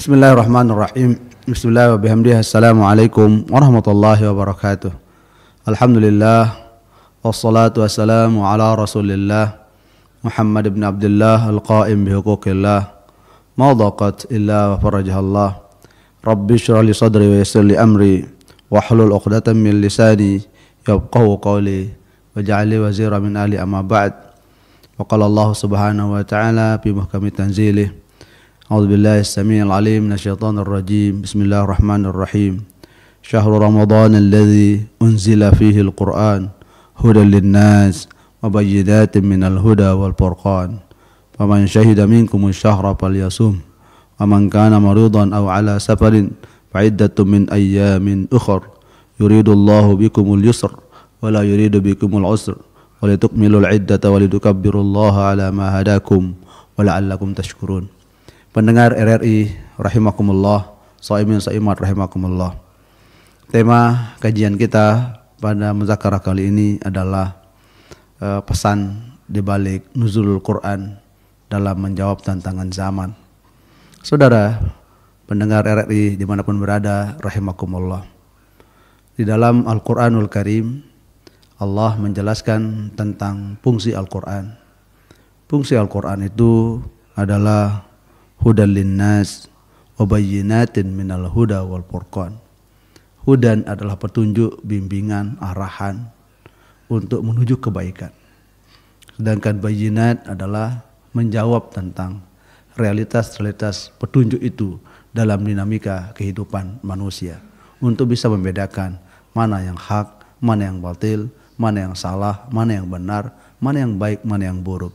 Bismillahirrahmanirrahim. Bismillah wa bihamdihi. Assalamualaikum warahmatullahi wabarakatuh. Alhamdulillah wassalatu wassalamu ala Rasulillah Muhammad ibn Abdullah al-qaim bihuquqillah ma dhaqat illa wa farajahallah. Rabbi shrah li sadri wa yassir li amri wa hlul 'uqdatam min lisani yafqahu qawli waj'al li wazira min ali amma ba'd. Wa qala Allah subhanahu wa ta'ala fi muhkami tanzilih. A'udzu billahi as-sami'il 'alim minasyaitonir rajim. Bismillahirrahmanirrahim. Syahrul Ramadan alladzi unzila fihi al-Qur'an hudan lin-nas wa bayyinatin minal huda wal furqan. Faman syahida minkum asy-syahra falyasum. Wa man kana maridan aw 'ala safarin fa 'iddatun min ayyamin ukhra. Yuridullahu bikumul yusra wa la yuridu bikumul 'usra wa litukmilul 'iddata wa litukabbirullaha 'ala ma hadakum wa la'allakum tashkurun. Pendengar RRI rahimakumullah, shaimin shaimat rahimakumullah. Tema kajian kita pada muzakarah kali ini adalah pesan di balik nuzulul Quran dalam menjawab tantangan zaman. Saudara pendengar RRI dimanapun berada rahimakumullah. Di dalam Al-Quranul Karim Allah menjelaskan tentang fungsi Al-Quran. Fungsi Al-Quran itu adalah hudan linnas wa bayyinatin minal huda wal furqan. Hudan adalah petunjuk, bimbingan, arahan untuk menuju kebaikan. Sedangkan bayyinat adalah menjawab tentang realitas-realitas petunjuk itu dalam dinamika kehidupan manusia untuk bisa membedakan mana yang hak, mana yang batil, mana yang salah, mana yang benar, mana yang baik, mana yang buruk.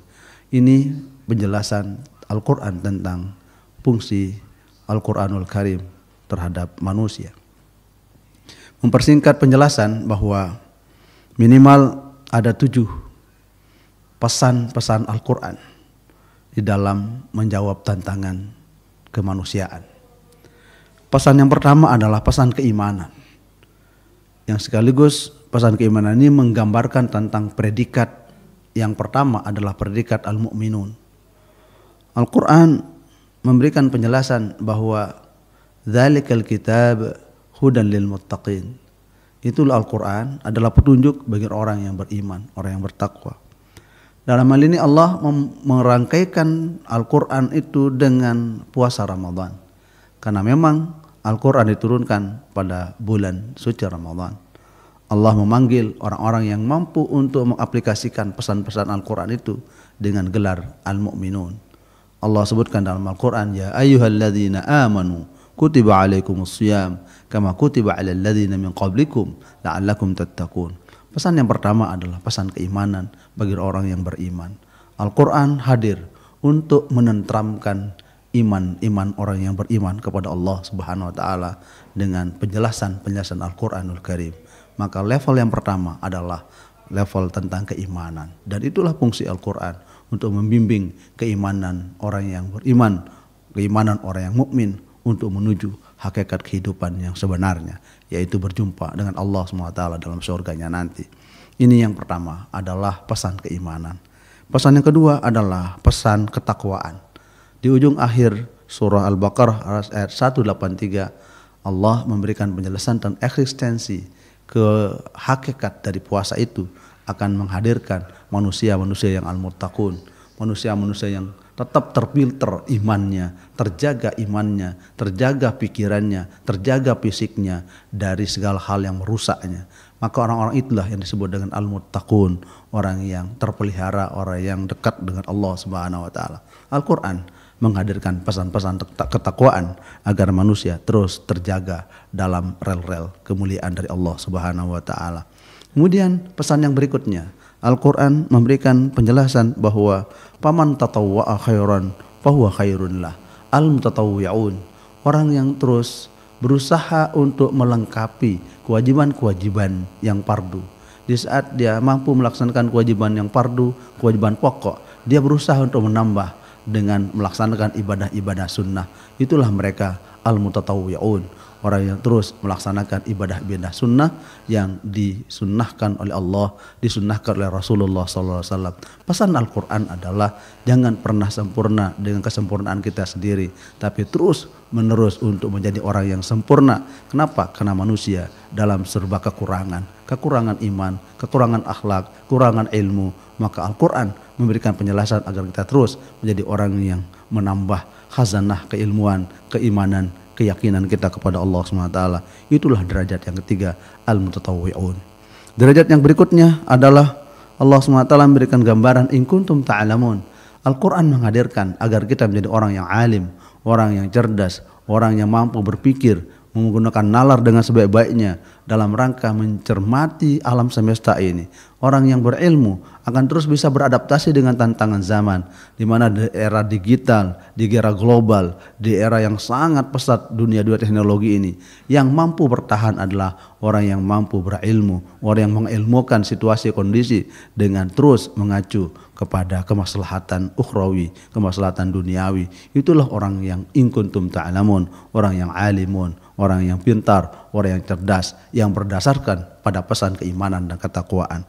Ini penjelasan Al-Quran tentang fungsi Al-Quranul Karim terhadap manusia. Mempersingkat penjelasan bahwa minimal ada 7 pesan-pesan Al-Quran di dalam menjawab tantangan kemanusiaan. Pesan yang pertama adalah pesan keimanan, yang sekaligus pesan keimanan ini menggambarkan tentang predikat. Yang pertama adalah predikat al-mu'minun. Al-Quran memberikan penjelasan bahwa dzalikal kitab hudan lil muttaqin. Itulah Al-Quran adalah petunjuk bagi orang yang beriman, orang yang bertakwa. Dalam hal ini Allah merangkaikan Al-Quran itu dengan puasa Ramadan. Karena memang Al-Quran diturunkan pada bulan suci Ramadan. Allah memanggil orang-orang yang mampu untuk mengaplikasikan pesan-pesan Al-Quran itu dengan gelar Al-Mu'minun. Allah sebutkan dalam Al-Quran, ya ayyuhalladzina amanu kutiba alaikumussyiyam kama kutiba alal ladzina min qablikum la'allakum tattaqun. Pesan yang pertama adalah pesan keimanan bagi orang yang beriman. Al-Quran hadir untuk menenteramkan iman orang yang beriman kepada Allah Subhanahu wa taala dengan penjelasan Al-Quranul Karim. Maka level yang pertama adalah level tentang keimanan, dan itulah fungsi Al-Quran untuk membimbing keimanan orang yang beriman, keimanan orang yang mukmin untuk menuju hakikat kehidupan yang sebenarnya, yaitu berjumpa dengan Allah SWT dalam surganya nanti. Ini yang pertama adalah pesan keimanan. Pesan yang kedua adalah pesan ketakwaan. Di ujung akhir surah Al-Baqarah ayat 183 Allah memberikan penjelasan tentang eksistensi ke hakikat dari puasa itu akan menghadirkan manusia-manusia yang al-muttaqun, manusia-manusia yang tetap terfilter imannya, terjaga pikirannya, terjaga fisiknya dari segala hal yang merusaknya. Maka orang-orang itulah yang disebut dengan al-muttaqun, orang yang terpelihara, orang yang dekat dengan Allah Subhanahu wa taala. Al-Qur'an menghadirkan pesan-pesan ketakwaan agar manusia terus terjaga dalam rel-rel kemuliaan dari Allah Subhanahu wa taala. Kemudian pesan yang berikutnya, Al-Quran memberikan penjelasan bahwa paman tatawwa'a khairan fahuwa khairun lah. Al-mutatawwi'un, orang yang terus berusaha untuk melengkapi kewajiban-kewajiban yang fardu. Di saat dia mampu melaksanakan kewajiban yang fardu, kewajiban pokok, dia berusaha untuk menambah dengan melaksanakan ibadah-ibadah sunnah. Itulah mereka al-mutatawwi'un, orang yang terus melaksanakan ibadah-ibadah sunnah yang disunnahkan oleh Allah, disunnahkan oleh Rasulullah SAW. Pesan Al-Quran adalah jangan pernah sempurna dengan kesempurnaan kita sendiri, tapi terus menerus untuk menjadi orang yang sempurna. Kenapa? Karena manusia dalam serba kekurangan iman, kekurangan akhlak, kekurangan ilmu. Maka Al-Quran memberikan penjelasan agar kita terus menjadi orang yang menambah khazanah keilmuan, keimanan, keyakinan kita kepada Allah SWT. Itulah derajat yang ketiga, al-mutatawwi'un. Derajat yang berikutnya adalah Allah SWT memberikan gambaran in kuntum ta'lamun. Al-Quran menghadirkan agar kita menjadi orang yang alim, orang yang cerdas, orang yang mampu berpikir, menggunakan nalar dengan sebaik-baiknya dalam rangka mencermati alam semesta ini. Orang yang berilmu akan terus bisa beradaptasi dengan tantangan zaman, di mana di era digital, di era global, di era yang sangat pesat dunia dua teknologi ini. Yang mampu bertahan adalah orang yang mampu berilmu, orang yang mengilmukan situasi kondisi dengan terus mengacu kepada kemaslahatan ukhrawi, kemaslahatan duniawi. Itulah orang yang in kuntum ta'lamun, orang yang alimun, orang yang pintar, orang yang cerdas, yang berdasarkan pada pesan keimanan dan ketakwaan.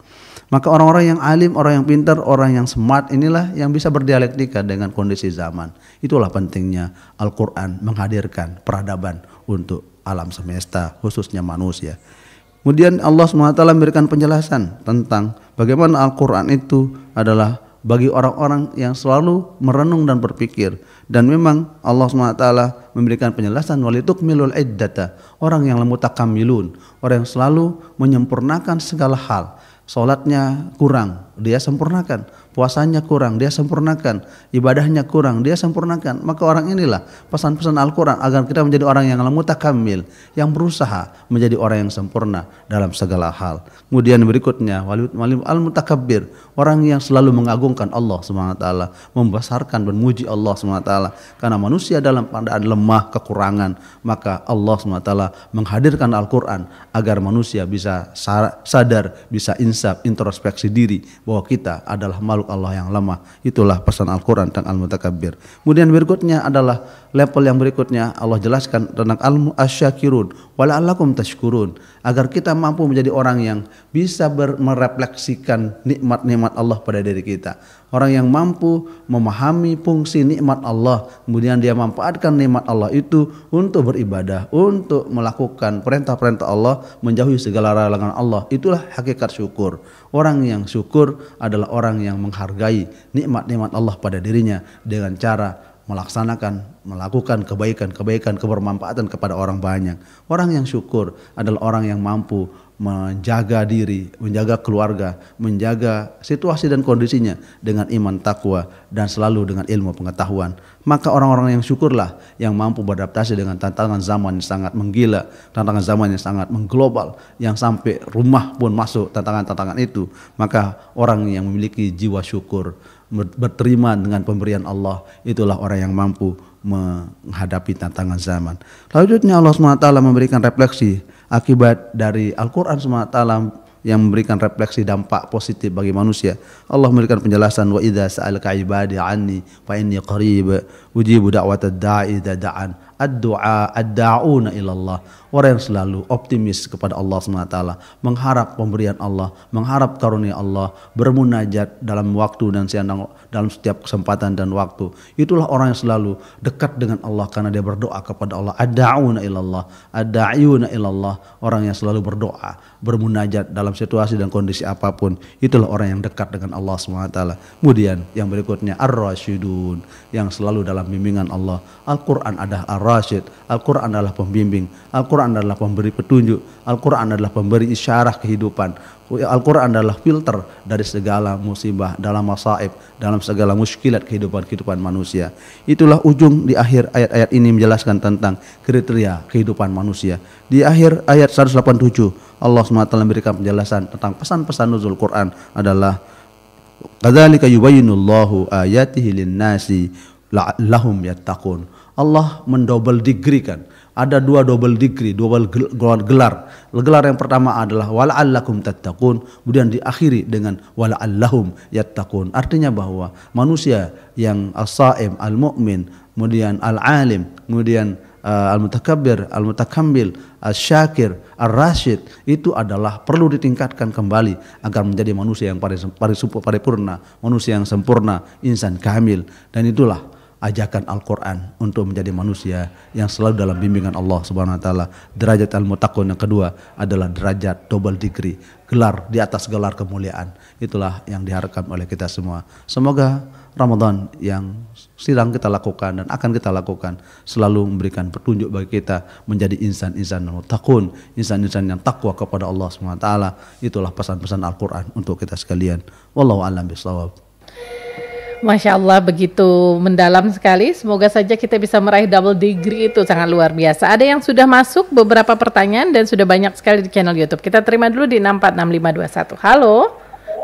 Maka orang-orang yang alim, orang yang pintar, orang yang smart inilah yang bisa berdialektika dengan kondisi zaman. Itulah pentingnya Al-Quran menghadirkan peradaban untuk alam semesta, khususnya manusia. Kemudian Allah SWT memberikan penjelasan tentang bagaimana Al-Quran itu adalah bagi orang-orang yang selalu merenung dan berpikir. Dan memang Allah SWT memberikan penjelasan walitukmilul iddata, orang yang mutakamilun, orang yang selalu menyempurnakan segala hal. Salatnya kurang, dia sempurnakan. Puasanya kurang, dia sempurnakan. Ibadahnya kurang, dia sempurnakan. Maka orang inilah pesan-pesan Al-Quran agar kita menjadi orang yang mutakamil, yang berusaha menjadi orang yang sempurna dalam segala hal. Kemudian berikutnya al-mutakabbir, orang yang selalu mengagungkan Allah SWT, membesarkan dan memuji Allah SWT. Karena manusia dalam keadaan lemah, kekurangan, maka Allah SWT menghadirkan Al-Quran agar manusia bisa sadar, bisa insaf, introspeksi diri bahwa kita adalah makhluk Allah yang lemah. Itulah pesan Al-Quran tentang al-mutakabbir. Kemudian berikutnya adalah level yang berikutnya, Allah jelaskan tentang al-asyakirun wala'allakum tashkurun, agar kita mampu menjadi orang yang bisa merefleksikan nikmat-nikmat Allah pada diri kita. Orang yang mampu memahami fungsi nikmat Allah, kemudian dia memanfaatkan nikmat Allah itu untuk beribadah, untuk melakukan perintah-perintah Allah, menjauhi segala larangan Allah. Itulah hakikat syukur. Orang yang syukur adalah orang yang menghargai nikmat-nikmat Allah pada dirinya dengan cara melakukan kebaikan-kebaikan, kebermanfaatan kepada orang banyak. Orang yang syukur adalah orang yang mampu menjaga diri, menjaga keluarga, menjaga situasi dan kondisinya dengan iman, takwa, dan selalu dengan ilmu pengetahuan. Maka orang-orang yang syukurlah yang mampu beradaptasi dengan tantangan zaman yang sangat menggila, tantangan zaman yang sangat mengglobal, yang sampai rumah pun masuk tantangan-tantangan itu. Maka orang yang memiliki jiwa syukur, berterima dengan pemberian Allah, itulah orang yang mampu menghadapi tantangan zaman. Selanjutnya Allah SWT memberikan refleksi akibat dari Al-Quran SWT yang memberikan refleksi dampak positif bagi manusia. Allah memberikan penjelasan wa idza sa'alaka ibadi anni fa inni qarib ujibu da'watad da'i idza da'an ad-da'una ila Allah. Orang yang selalu optimis kepada Allah SWT, mengharap pemberian Allah, mengharap karunia Allah, bermunajat dalam waktu dan dalam setiap kesempatan dan waktu. Itulah orang yang selalu dekat dengan Allah karena dia berdoa kepada Allah. Ad-da'una ila Allah, ad-da'iyuna ila Allah. Orang yang selalu berdoa, bermunajat dalam situasi dan kondisi apapun. Itulah orang yang dekat dengan Allah SWT. Kemudian yang berikutnya ar-rasyidun, yang selalu dalam bimbingan Allah. Al-Quran adalah ar-rasyid, Al-Quran adalah pembimbing, Al-Quran adalah pemberi petunjuk, Al-Quran adalah pemberi isyarah kehidupan. Al-Quran adalah filter dari segala musibah, dalam masaib, dalam segala muskilat kehidupan manusia. Itulah ujung di akhir ayat-ayat ini menjelaskan tentang kriteria kehidupan manusia. Di akhir ayat 187 Allah SWT memberikan penjelasan tentang pesan-pesan nuzul Quran adalah kadzalika yubayyinullahu ayatihi lin-nasi la'allahum yattaqun. Allah mendouble degreekan. Ada dua double degree, double gelar. Gelar yang pertama adalah wala'allakum tattaqun, kemudian diakhiri dengan wala'allahum yattaqun. Artinya bahwa manusia yang as-saim, al-mu'min, kemudian al-alim, kemudian al-mutakabbir, al-mutakambil, al-syakir, al-rasyid, itu adalah perlu ditingkatkan kembali agar menjadi manusia yang paripurna, manusia yang sempurna, insan kamil. Dan itulah ajakan Al-Quran untuk menjadi manusia yang selalu dalam bimbingan Allah Subhanahu wa taala. Derajat al-muttaqun yang kedua adalah derajat double degree, gelar di atas gelar kemuliaan. Itulah yang diharapkan oleh kita semua. Semoga Ramadan yang sedang kita lakukan dan akan kita lakukan selalu memberikan petunjuk bagi kita menjadi insan-insan muttaqun, insan-insan yang takwa kepada Allah Subhanahu wa taala. Itulah pesan-pesan Al-Quran untuk kita sekalian. Wallahu a'lam bishawab. Masya Allah, begitu mendalam sekali. Semoga saja kita bisa meraih double degree, itu sangat luar biasa. Ada yang sudah masuk beberapa pertanyaan dan sudah banyak sekali di channel YouTube. Kita terima dulu di 646521. Halo,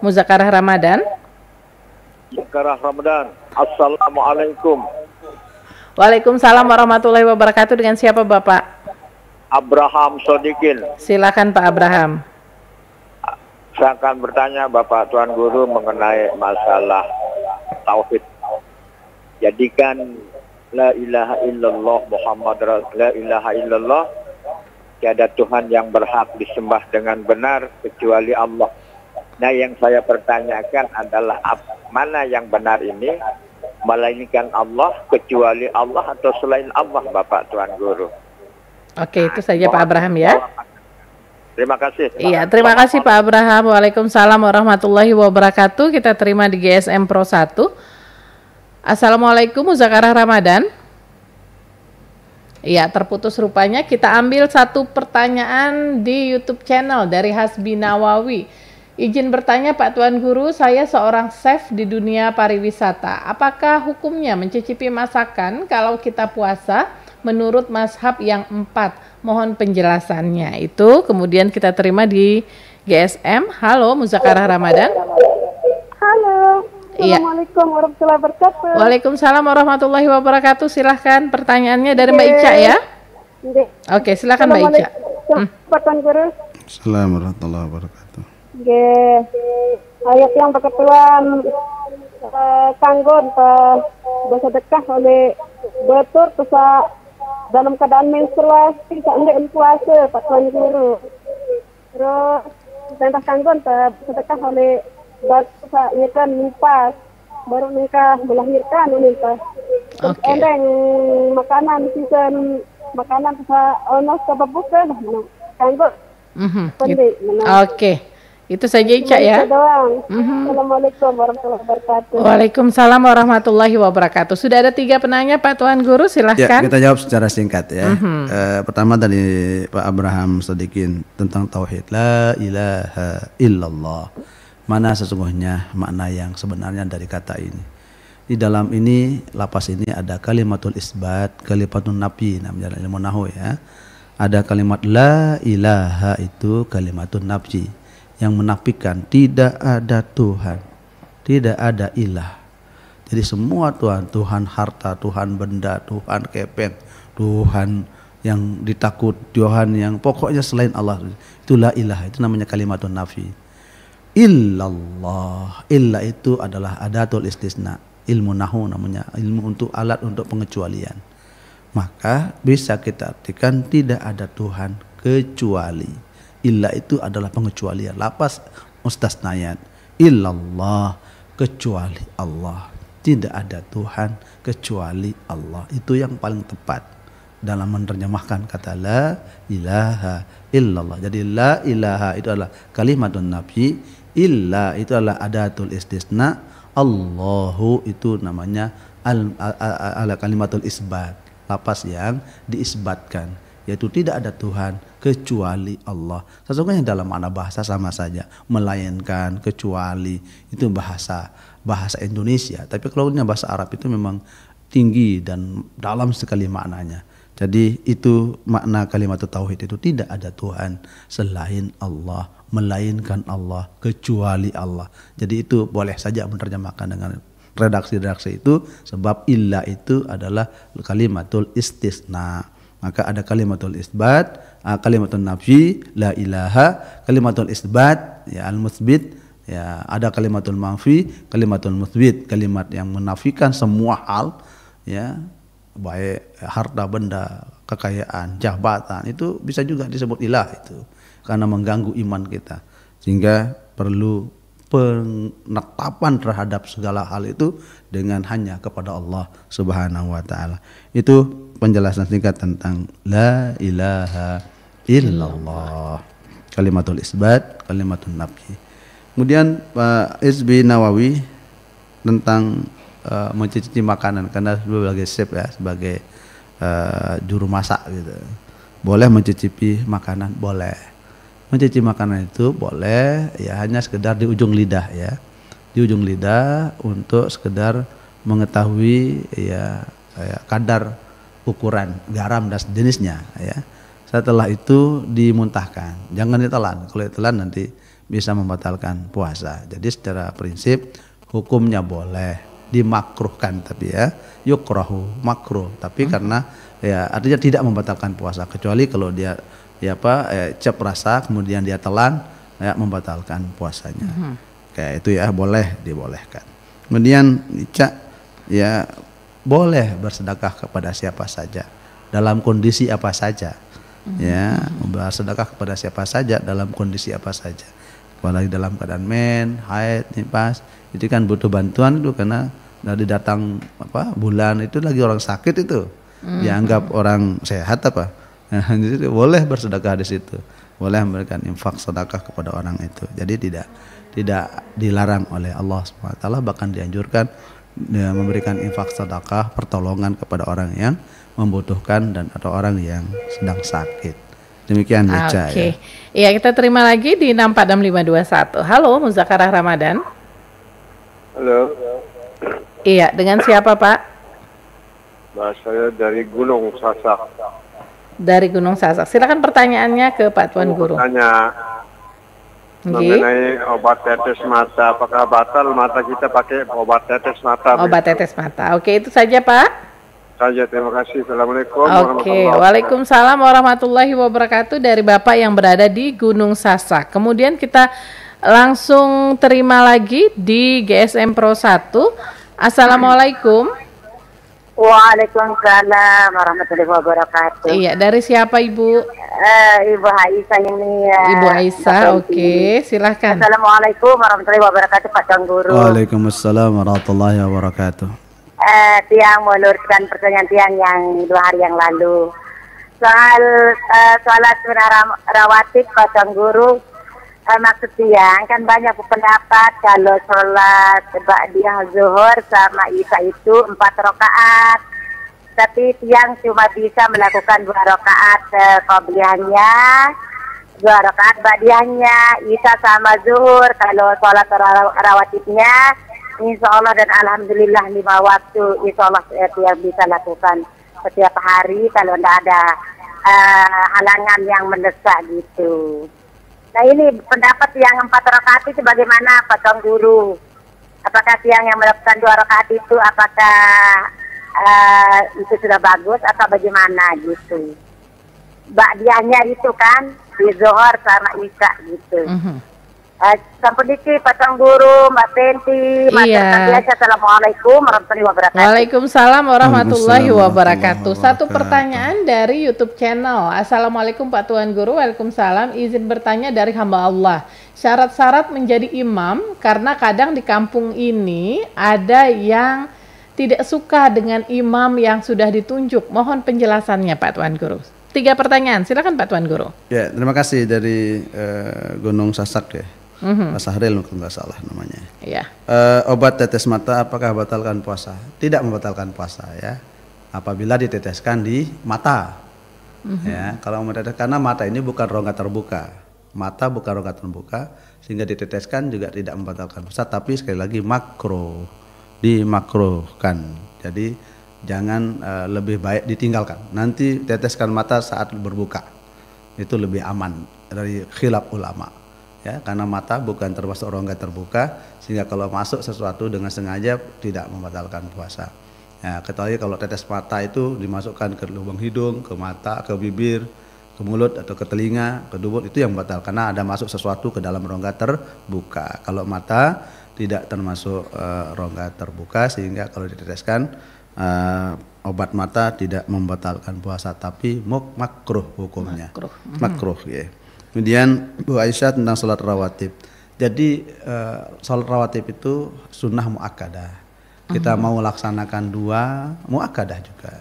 Muzakarah Ramadan. Muzakarah Ramadan. Assalamualaikum. Waalaikumsalam warahmatullahi wabarakatuh. Dengan siapa Bapak? Abraham Sodikin. Silakan Pak Abraham. Saya akan bertanya Bapak Tuan Guru mengenai masalah tauhid. Jadikan la ilaha illallah Muhammad la ilaha illallah, tiada Tuhan yang berhak disembah dengan benar kecuali Allah. Nah, yang saya pertanyakan adalah mana yang benar ini, melainkan Allah, kecuali Allah, atau selain Allah, Bapak Tuan Guru? Oke, itu saja Pak Abraham ya. Terima kasih. Iya, terima kasih Pak Abraham. Waalaikumsalam warahmatullahi wabarakatuh. Kita terima di GSM Pro 1. Assalamualaikum, Muzakarah Ramadan. Iya, terputus rupanya. Kita ambil satu pertanyaan di YouTube channel dari Hasbi Nawawi. Izin bertanya Pak Tuan Guru, saya seorang chef di dunia pariwisata. Apakah hukumnya mencicipi masakan kalau kita puasa menurut mazhab yang 4? Mohon penjelasannya. Itu kemudian kita terima di GSM. Halo, Muzakarah Ramadan. Halo. Iya. Assalamualaikum warahmatullahi wabarakatuh. Waalaikumsalam warahmatullahi wabarakatuh. Silahkan pertanyaannya dari Mbak Ica ya. Oke, silakan Mbak Ica. Pak Tuan Guru. Assalamualaikum warahmatullahi wabarakatuh. Ayat yang berketuan kanggon bersedekah oleh betul bisa dalam keadaan menstruasi tak hendak puasa Pak Tuan Guru. Terus perintah kanggon bersedekah oleh betul ia kan nimpas baru nikah melahirkan nimpas. Oke. Endeng makanan season makanan bisa onos sebab buka lah kanggon. Oke. Itu saja Ica ya. Assalamualaikum warahmatullahi wabarakatuh. Waalaikumsalam warahmatullahi wabarakatuh. Sudah ada 3 penanya Pak Tuan Guru, silahkan. Ya, kita jawab secara singkat ya. Pertama dari Pak Abraham Sodikin tentang tauhid. La ilaha illallah. Mana sesungguhnya makna yang sebenarnya dari kata ini? Di dalam ini, lapas ini ada kalimatul isbat, kalimatun nafi, namanya ilmu nahwu ya. Ada kalimat la ilaha, itu kalimatun nafi, yang menafikan tidak ada Tuhan, tidak ada ilah. Jadi semua Tuhan, Tuhan harta, Tuhan benda, Tuhan kepeng, Tuhan yang ditakut, Tuhan yang pokoknya selain Allah, itu la ilah, itu namanya kalimatun nafi. Illallah, illa itu adalah adatul istisna, ilmu nahu namanya, ilmu untuk alat untuk pengecualian. Maka bisa kita artikan tidak ada Tuhan kecuali. Illa itu adalah pengecualian. Lapas mustasnayat. Illallah, kecuali Allah. Tidak ada Tuhan kecuali Allah. Itu yang paling tepat dalam menerjemahkan kata la ilaha illallah. Jadi la ilaha itu adalah kalimatun nafi, illa itu adalah adatul istisna, Allahu itu namanya al kalimatul isbat, lapas yang diisbatkan, yaitu tidak ada Tuhan kecuali Allah. Sesungguhnya dalam makna bahasa sama saja, melainkan, kecuali, itu bahasa Indonesia. Tapi kalau bahasa Arab itu memang tinggi dan dalam sekali maknanya. Jadi itu makna kalimat tauhid itu, tidak ada Tuhan selain Allah, melainkan Allah, kecuali Allah. Jadi itu boleh saja menerjemahkan dengan redaksi-redaksi itu, sebab illa itu adalah kalimatul istisna. Maka ada kalimatul isbat, kalimatul nafi, la ilaha, kalimatul isbat, ya al-mutsbit, ya ada kalimatul manfi, kalimatul mutsbit, kalimat yang menafikan semua hal, ya baik harta benda, kekayaan, jabatan, itu bisa juga disebut ilah itu, karena mengganggu iman kita, sehingga perlu penetapan terhadap segala hal itu dengan hanya kepada Allah Subhanahu wa taala. Itu penjelasan singkat tentang la ilaha illallah. Kalimatul isbat, kalimatul nafi. Kemudian Pak Hizbi Nawawi tentang mencicipi makanan, karena sebagai chef ya, sebagai juru masak gitu. Boleh mencicipi makanan, boleh. Mencicipi makanan itu boleh ya, hanya sekedar di ujung lidah ya. Di ujung lidah untuk sekedar mengetahui ya kadar ukuran garam dan jenisnya ya. Setelah itu dimuntahkan. Jangan ditelan. Kalau ditelan nanti bisa membatalkan puasa. Jadi secara prinsip hukumnya boleh, dimakruhkan tapi ya, yukrahu, makruh, tapi karena ya artinya tidak membatalkan puasa, kecuali kalau dia cep rasa kemudian dia telan ya membatalkan puasanya. Kayak itu ya, boleh, dibolehkan. Kemudian ya boleh bersedekah kepada siapa saja dalam kondisi apa saja. Ya, bersedekah kepada siapa saja dalam kondisi apa saja. Apalagi dalam keadaan haid, nifas, itu kan butuh bantuan itu, karena dari datang bulan itu lagi orang sakit itu dianggap orang sehat apa. Jadi boleh bersedekah di situ, boleh memberikan infak sedekah kepada orang itu. Jadi tidak dilarang oleh Allah SWT, bahkan dianjurkan memberikan infak sedekah, pertolongan kepada orang yang membutuhkan dan atau orang yang sedang sakit. Demikian Neca ya. Iya, kita terima lagi di 646521. Halo, Muzakarah Ramadan. Halo. Iya, dengan siapa Pak? Saya dari Gunung Sasak. Dari Gunung Sasak. Silakan pertanyaannya ke Pak Tuan Guru. Tanya mengenai obat tetes mata. Apakah batal mata kita pakai obat tetes mata? Obat tetes mata. Oke, itu saja Pak. Saja, terima kasih. Assalamualaikum. Oke, waalaikumsalam warahmatullahi wabarakatuh dari Bapak yang berada di Gunung Sasak. Kemudian kita langsung terima lagi di GSM Pro 1. Assalamualaikum. Waalaikumsalam warahmatullahi wabarakatuh. Iya, dari siapa Ibu? Ibu Aisyah ini ya. Ibu Aisyah, oke, silahkan. Assalamualaikum warahmatullahi wabarakatuh Pak Tuan Guru. Waalaikumsalam warahmatullahi wabarakatuh. Tiang meluruskan pertanyaan Tiang yang 2 hari yang lalu soal sholat sunnah rawatib Pak Tuan Guru. Maksud Tiang kan banyak pendapat kalau sholat ba'diyah zuhur sama isya itu 4 rakaat, tapi Tiang cuma bisa melakukan 2 rakaat qabliyahnya, 2 rakaat ba'diyahnya, isya sama zuhur. Kalau sholat rawatibnya insya Allah dan alhamdulillah 5 waktu insya Allah Tiang bisa lakukan setiap hari kalau tidak ada halangan yang mendesak gitu. Nah ini pendapat yang 4 rakaat itu bagaimana Pak Tuan Guru? Apakah Tiang yang melakukan 2 rakaat itu apakah itu sudah bagus atau bagaimana gitu? Ba'diyahnya itu kan di zuhur sama isya gitu. Sampun diki Pak Tuan Guru, Mbak Tenti, Iya. Assalamualaikum warahmatullahi wabarakatuh. Waalaikumsalam warahmatullahi wabarakatuh. Satu pertanyaan dari YouTube channel. Assalamualaikum Pak Tuan Guru. Waalaikumsalam. Izin bertanya dari hamba Allah. Syarat-syarat menjadi imam, karena kadang di kampung ini ada yang tidak suka dengan imam yang sudah ditunjuk. Mohon penjelasannya Pak Tuan Guru. 3 pertanyaan. Silakan Pak Tuan Guru. Ya, terima kasih dari Gunung Sasak ya. Mas Sahril kalau nggak salah namanya. Iya. Obat tetes mata apakah batalkan puasa? Tidak membatalkan puasa ya. Apabila diteteskan di mata. Ya, kalau karena mata ini bukan rongga terbuka. Mata bukan rongga terbuka, sehingga diteteskan juga tidak membatalkan puasa, tapi sekali lagi makruh, dimakruhkan. Jadi jangan lebih baik ditinggalkan. Nanti teteskan mata saat berbuka. Itu lebih aman dari khilaf ulama. Ya, karena mata bukan termasuk rongga terbuka, sehingga kalau masuk sesuatu dengan sengaja tidak membatalkan puasa. Ya, kecuali kalau tetes mata itu dimasukkan ke lubang hidung, ke mata, ke bibir, ke mulut atau ke telinga, ke dubur, itu yang batal karena ada masuk sesuatu ke dalam rongga terbuka. Kalau mata tidak termasuk rongga terbuka, sehingga kalau diteteskan obat mata tidak membatalkan puasa, tapi makruh hukumnya. Makruh ya. Kemudian Bu Aisyah tentang salat rawatib. Jadi salat rawatib itu sunnah muakkadah. Kita mau laksanakan 2 muakkadah juga.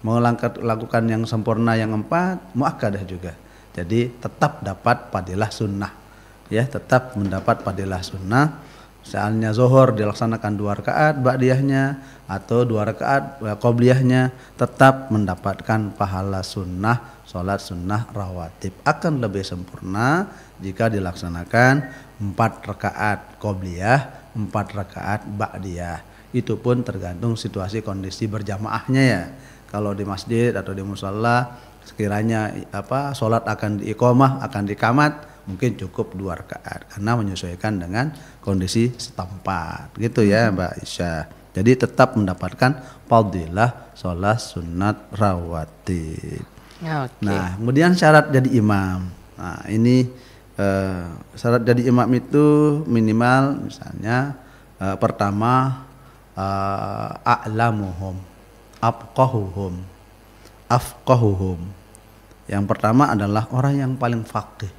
Mau lakukan yang sempurna yang 4 muakkadah juga. Jadi tetap dapat fadilah sunnah. Ya, tetap mendapat fadilah sunnah. Misalnya zuhur dilaksanakan 2 rakaat ba'diyahnya atau 2 rakaat qobliyahnya, tetap mendapatkan pahala sunnah, salat sunnah rawatib. Akan lebih sempurna jika dilaksanakan 4 rakaat qobliyah, 4 rakaat ba'diyah. Itu pun tergantung situasi kondisi berjamaahnya ya. Kalau di masjid atau di musalla sekiranya salat akan diiqamah, akan dikamat, mungkin cukup 2 rakaat karena menyesuaikan dengan kondisi setempat gitu ya Mbak Aisyah. Jadi tetap mendapatkan fadilah salat sunat rawatib. Nah, kemudian syarat jadi imam. Nah, ini syarat jadi imam itu minimal misalnya pertama a'lamuhum, afqahuhum. Yang pertama adalah orang yang paling faqih,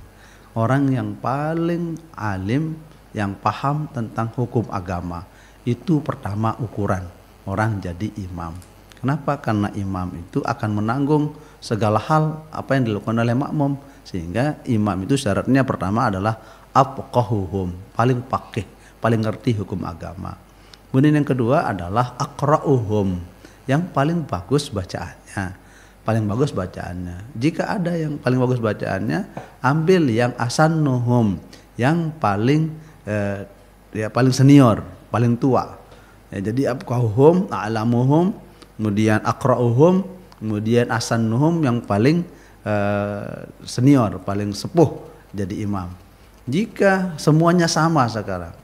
orang yang paling alim, yang paham tentang hukum agama. Itu pertama ukuran orang jadi imam. Kenapa? Karena imam itu akan menanggung segala hal apa yang dilakukan oleh makmum, sehingga imam itu syaratnya pertama adalah afqahuhum, paling faqih, paling ngerti hukum agama. Kemudian yang kedua adalah aqra'uhum, yang paling bagus bacaannya. Paling bagus bacaannya. Jika ada yang paling bagus bacaannya, ambil yang asannuhum, yang paling paling senior, paling tua. Ya, jadi afqahuhum, a'lamuhum, kemudian aqra'uhum, kemudian asannuhum yang paling senior, paling sepuh jadi imam. Jika semuanya sama sekarang,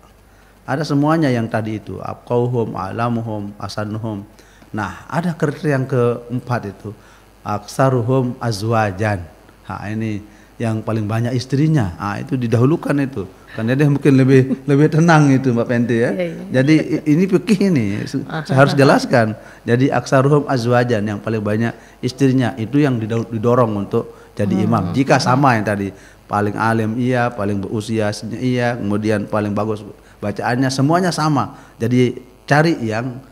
ada semuanya yang tadi itu, afqahuhum, a'lamuhum, asannuhum. Nah, ada kriteria yang keempat itu, aksaruhum azwajan. Nah, ini yang paling banyak istrinya. Nah, itu didahulukan itu. Karena dia mungkin lebih tenang itu Mbak Penti ya. Jadi ini fikih ini saya harus jelaskan. Jadi aksaruhum azwajan, yang paling banyak istrinya, itu yang didorong untuk jadi imam. Jika sama yang tadi, paling alim iya, paling berusia iya, kemudian paling bagus bacaannya, semuanya sama. Jadi cari yang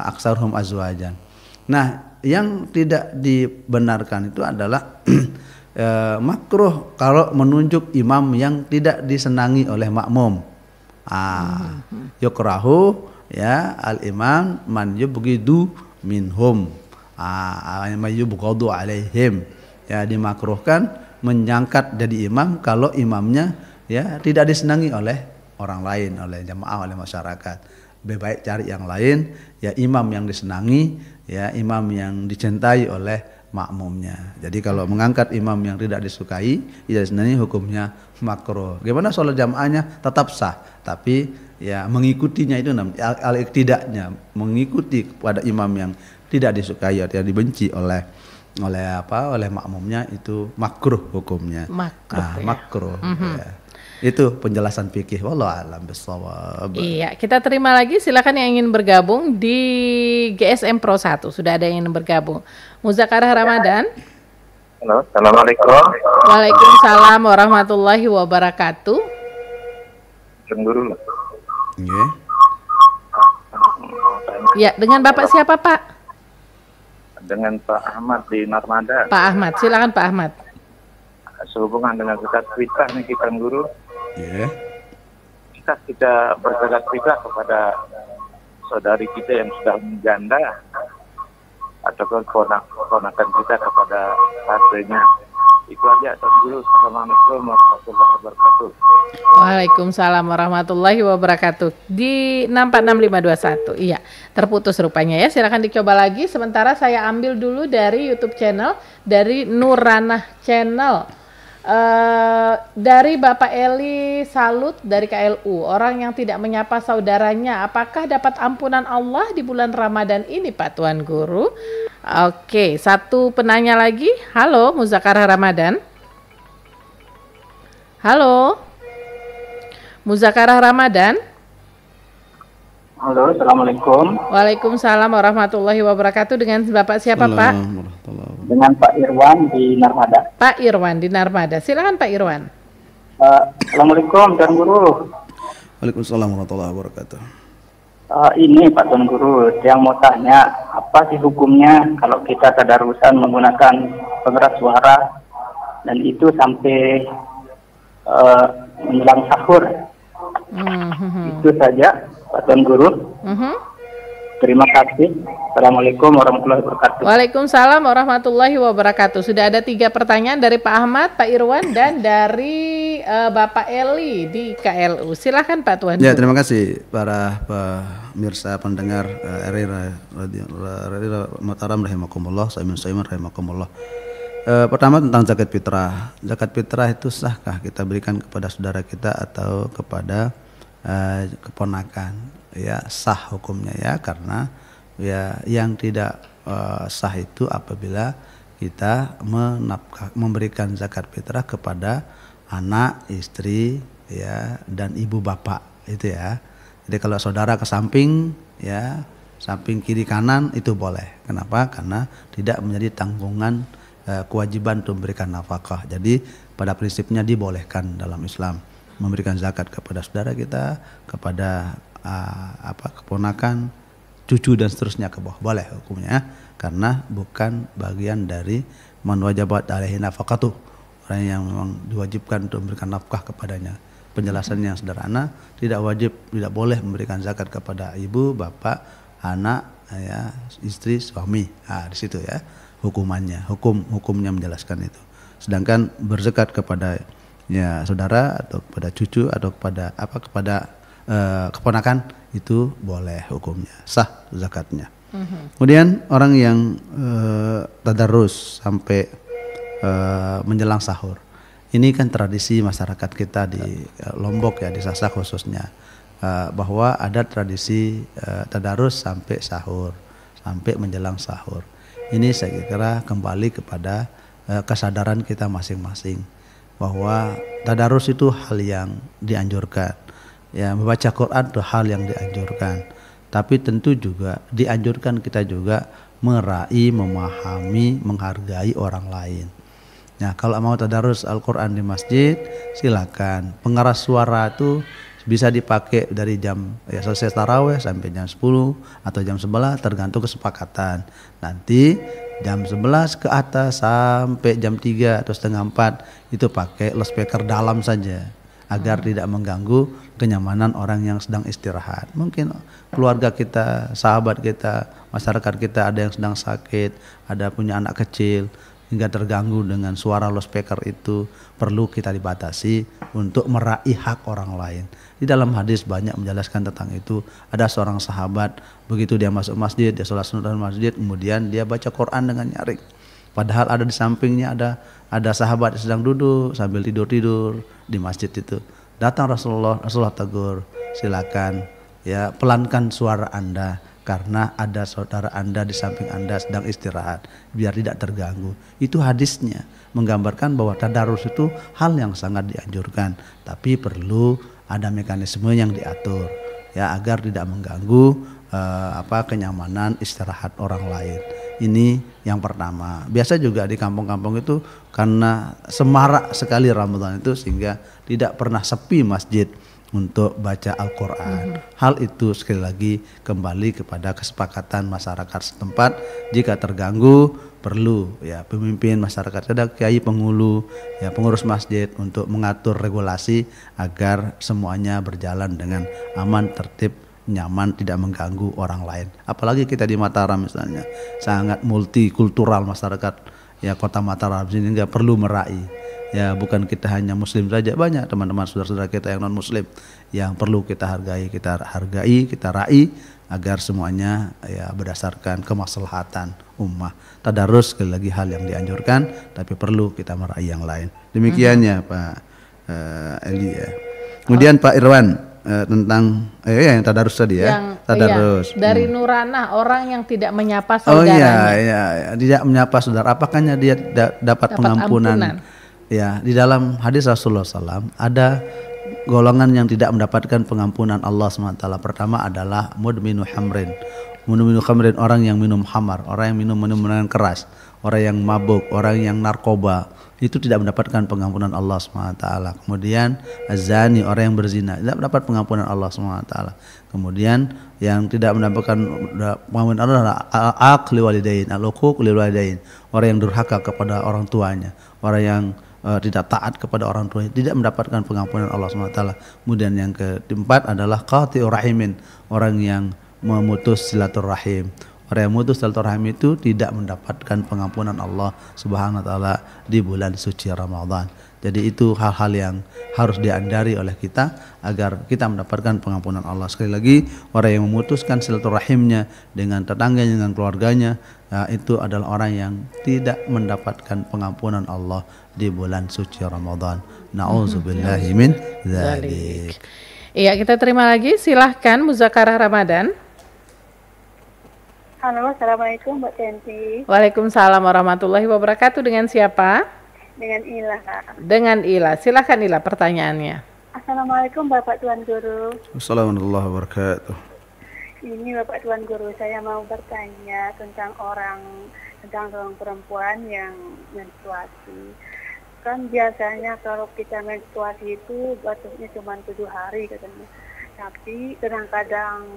aksaruhum azwajan. Nah, yang tidak dibenarkan itu adalah makruh kalau menunjuk imam yang tidak disenangi oleh makmum. Yukrahu ya al-imam man yubghidu minhum, man yubghadu alaihim. Ya, dimakruhkan menyangkat jadi imam kalau imamnya ya tidak disenangi oleh orang lain, oleh jamaah, oleh masyarakat. Lebih baik cari yang lain, ya imam yang disenangi, ya imam yang dicintai oleh makmumnya. Jadi kalau mengangkat imam yang tidak disukai, tidak disenangi, hukumnya makruh. Gimana sholat jamaahnya? Tetap sah, tapi ya mengikutinya itu namanya al-iktidanya, mengikuti pada imam yang tidak disukai atau dibenci oleh makmumnya, itu makruh hukumnya. Makruh. Ya. Itu penjelasan fikih. Wallahu a'lam bishawab. Iya, kita terima lagi, silakan yang ingin bergabung di GSM Pro 1. Sudah ada yang ingin bergabung. Muzakarah Ramadan. Halo, assalamualaikum. Waalaikumsalam warahmatullahi wabarakatuh. Guru. Ya, dengan Bapak siapa, Pak? Dengan Pak Ahmad di Narmada. Pak Ahmad, silakan Pak Ahmad. Sehubungan dengan zakat fitrah nih kita guru. Yeah. Kita berzakat fitrah kepada saudari kita yang sudah menjanda, ataupun ponakan kita kepada hartanya. Itu aja, Guru. Assalamualaikum warahmatullahi wabarakatuh. Waalaikumsalam warahmatullahi wabarakatuh. Di 646521. Iya, terputus rupanya ya. Silakan dicoba lagi. Sementara saya ambil dulu dari YouTube channel, dari Nuranah Channel. Dari Bapak Eli Salut dari KLU, orang yang tidak menyapa saudaranya, apakah dapat ampunan Allah di bulan Ramadan ini, Pak Tuan Guru? Oke, satu penanya lagi. Halo, Muzakarah Ramadan. Halo, Muzakarah Ramadan. Halo, Assalamualaikum. Waalaikumsalam warahmatullahi wabarakatuh. Dengan Bapak siapa, Pak? Dengan Pak Irwan di Narmada. Pak Irwan di Narmada. Silakan Pak Irwan. Assalamualaikum, Tuan Guru. Waalaikumsalam warahmatullahi wabarakatuh. Ini Pak Tuan Guru, yang mau tanya, apa sih hukumnya kalau kita tadarusan menggunakan pengeras suara dan itu sampai menjelang sahur? Itu saja, Pak Tuan Guru. Terima kasih. Assalamualaikum warahmatullahi wabarakatuh. Waalaikumsalam warahmatullahi wabarakatuh. Sudah ada 3 pertanyaan dari Pak Ahmad, Pak Irwan, dan dari Bapak Eli di KLU. Silahkan Pak Tuan. Ya, terima kasih para pemirsa pendengar RRI Mataram rahimakumullah, Saiman rahimakumullah. Pertama tentang zakat fitrah. Zakat fitrah itu sahkah kita berikan kepada saudara kita atau kepada keponakan? Ya, sah hukumnya ya, karena ya yang tidak sah itu apabila kita memberikan zakat fitrah kepada anak, istri ya, dan ibu bapak itu ya. Jadi kalau saudara ke samping ya, samping kiri kanan itu boleh. Kenapa? Karena tidak menjadi tanggungan kewajiban untuk memberikan nafkah. Jadi pada prinsipnya dibolehkan dalam Islam memberikan zakat kepada saudara kita, kepada keponakan, cucu dan seterusnya ke bawah, boleh hukumnya, karena bukan bagian dari man wajabat alaihi nafaqatuh, orang yang memang diwajibkan untuk memberikan nafkah kepadanya. Penjelasan yang sederhana, tidak wajib, tidak boleh memberikan zakat kepada ibu, bapak, anak, ya, istri, suami. Di situ ya hukumannya, hukumnya menjelaskan itu. Sedangkan berzakat kepada ya saudara atau kepada cucu atau kepada keponakan itu boleh hukumnya, sah zakatnya. Kemudian orang yang tadarus sampai menjelang sahur, ini kan tradisi masyarakat kita di Lombok ya, di Sasak khususnya, bahwa ada tradisi tadarus sampai sahur, sampai menjelang sahur. Ini saya kira kembali kepada kesadaran kita masing-masing bahwa tadarus itu hal yang dianjurkan. Ya, membaca Quran itu hal yang dianjurkan, tapi tentu juga dianjurkan kita juga meraih, memahami, menghargai orang lain. Nah, kalau mau tadarus Al-Quran di masjid, silakan. Pengeras suara itu bisa dipakai dari jam selesai taraweh sampai jam 10 atau jam 11, tergantung kesepakatan. Nanti jam 11 ke atas sampai jam 3 atau setengah 4 itu pakai loudspeaker dalam saja, agar tidak mengganggu kenyamanan orang yang sedang istirahat. Mungkin keluarga kita, sahabat kita, masyarakat kita ada yang sedang sakit, ada punya anak kecil, hingga terganggu dengan suara loudspeaker itu, perlu kita dibatasi untuk meraih hak orang lain. Di dalam hadis banyak menjelaskan tentang itu. Ada seorang sahabat, begitu dia masuk masjid, dia sholat sunat dalam masjid, kemudian dia baca Quran dengan nyaring. Padahal ada di sampingnya ada sahabat yang sedang duduk sambil tidur di masjid itu. Datang Rasulullah tegur, silakan ya pelankan suara Anda karena ada saudara Anda di samping Anda sedang istirahat, biar tidak terganggu. Itu hadisnya menggambarkan bahwa tadarus itu hal yang sangat dianjurkan, tapi perlu ada mekanisme yang diatur ya, agar tidak mengganggu kenyamanan istirahat orang lain. Ini yang pertama. Biasa juga di kampung-kampung itu karena semarak sekali Ramadan itu, sehingga tidak pernah sepi masjid untuk baca Al-Quran. Hal itu sekali lagi kembali kepada kesepakatan masyarakat setempat. Jika terganggu, perlu ya pemimpin masyarakat, ada kiai penghulu, ya pengurus masjid, untuk mengatur regulasi agar semuanya berjalan dengan aman, tertib, nyaman, tidak mengganggu orang lain. Apalagi kita di Mataram misalnya, sangat multikultural masyarakat ya, kota Mataram sini nggak perlu meraih ya, bukan kita hanya muslim saja, banyak teman-teman saudara-saudara kita yang non muslim yang perlu kita hargai, kita raih agar semuanya ya berdasarkan kemaslahatan ummah. Tadarus sekali lagi hal yang dianjurkan, tapi perlu kita meraih yang lain. Demikiannya Pak Eli ya. Kemudian Pak Irwan tentang yang tadarus tadi ya, yang, tadarus dari Nurana, orang yang tidak menyapa saudaranya. Oh saudaranya. iya, tidak menyapa saudara, apakah dia dapat pengampunan? Ya, di dalam hadis Rasulullah SAW ada golongan yang tidak mendapatkan pengampunan Allah SWT. Pertama adalah mudminu hamrin. Mudminu hamrin, orang yang minum khamar, orang yang minum minuman keras, orang yang mabuk, orang yang narkoba, itu tidak mendapatkan pengampunan Allah SWT. Kemudian azani, orang yang berzina, tidak mendapat pengampunan Allah SWT. Kemudian yang tidak mendapatkan pengampunan Allah adalah al-aqli walidain, al-uquq lil walidain, orang yang durhaka kepada orang tuanya, orang yang tidak taat kepada orang tua, tidak mendapatkan pengampunan Allah SWT. Kemudian yang keempat adalah qati'ur rahimin, orang yang memutus silaturahim. Orang yang memutus silaturahim itu tidak mendapatkan pengampunan Allah Subhanahu wa taala di bulan suci Ramadan. Jadi itu hal-hal yang harus diandari oleh kita agar kita mendapatkan pengampunan Allah. Sekali lagi, orang yang memutuskan silaturahimnya dengan tetangganya, dengan keluarganya, itu adalah orang yang tidak mendapatkan pengampunan Allah di bulan suci Ramadan. Na'udzubillahi min dzalik. Iya, kita terima lagi. Silahkan Muzakarah Ramadan. Halo, assalamualaikum Mbak Tenti. Waalaikumsalam warahmatullahi wabarakatuh. Dengan siapa? Dengan Ila. Dengan Ila. Silahkan Ila pertanyaannya. Assalamualaikum Bapak Tuan Guru. Assalamualaikum warahmatullahi wabarakatuh. Ini Bapak Tuan Guru, saya mau bertanya tentang seorang perempuan yang menstruasi. Kan biasanya kalau kita menstruasi itu batasnya cuma 7 hari katanya. Tapi kadang-kadang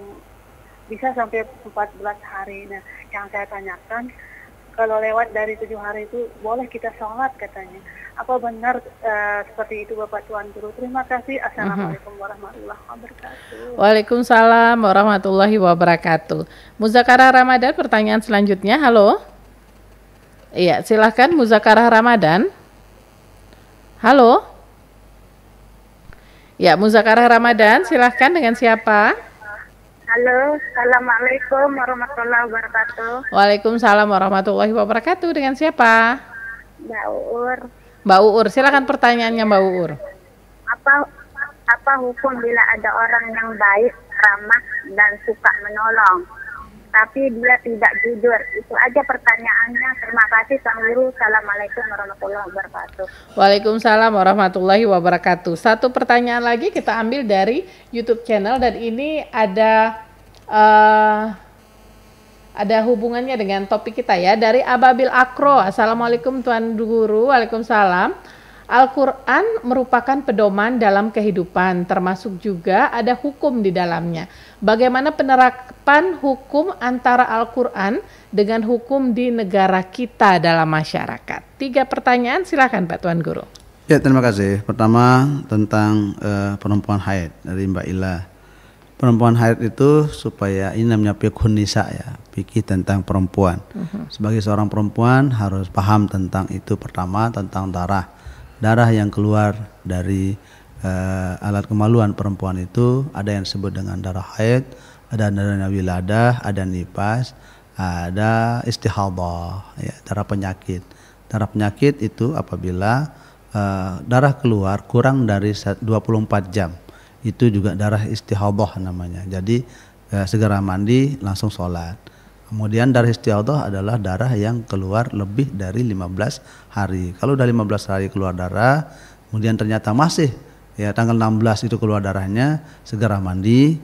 bisa sampai 14 hari. Nah, yang saya tanyakan, kalau lewat dari 7 hari itu boleh kita sholat katanya. Apa benar seperti itu Bapak Tuan Guru? Terima kasih. Assalamualaikum warahmatullahi wabarakatuh. Waalaikumsalam warahmatullahi wabarakatuh. Muzakarah Ramadan, pertanyaan selanjutnya. Halo. Iya, silahkan Muzakarah Ramadan. Halo. Ya, Muzakarah Ramadan, silahkan. Dengan siapa? Halo, assalamualaikum warahmatullahi wabarakatuh. Waalaikumsalam warahmatullahi wabarakatuh. Dengan siapa? Mbak Uur. Mbak Uur, silakan pertanyaannya Mbak Uur. Apa hukum bila ada orang yang baik, ramah dan suka menolong, tapi dia tidak jujur? Itu aja pertanyaannya. Terima kasih Kang Guru. Assalamualaikum warahmatullahi wabarakatuh. Waalaikumsalam warahmatullahi wabarakatuh. Satu pertanyaan lagi kita ambil dari YouTube channel dan ini ada hubungannya dengan topik kita ya, dari Ababil Akro. Assalamualaikum Tuan Guru. Waalaikumsalam. Al-Quran merupakan pedoman dalam kehidupan, termasuk juga ada hukum di dalamnya. Bagaimana penerapan hukum antara Al-Quran dengan hukum di negara kita dalam masyarakat? 3 pertanyaan, silakan Pak Tuan Guru. Ya, terima kasih. Pertama tentang perempuan haid dari Mbak Ila. Perempuan haid itu supaya ini namanya fiqhun nisa ya, fikih tentang perempuan. Sebagai seorang perempuan harus paham tentang itu. Pertama tentang darah yang keluar dari alat kemaluan perempuan itu ada yang disebut dengan darah haid, ada darah wiladah, ada nifas, ada istihadah, ya, darah penyakit. Darah penyakit itu apabila darah keluar kurang dari 24 jam. Itu juga darah istihadah namanya. Jadi segera mandi langsung sholat. Kemudian darah istihadah adalah darah yang keluar lebih dari 15 hari. Kalau udah 15 hari keluar darah, kemudian ternyata masih ya tanggal 16 itu keluar darahnya, segera mandi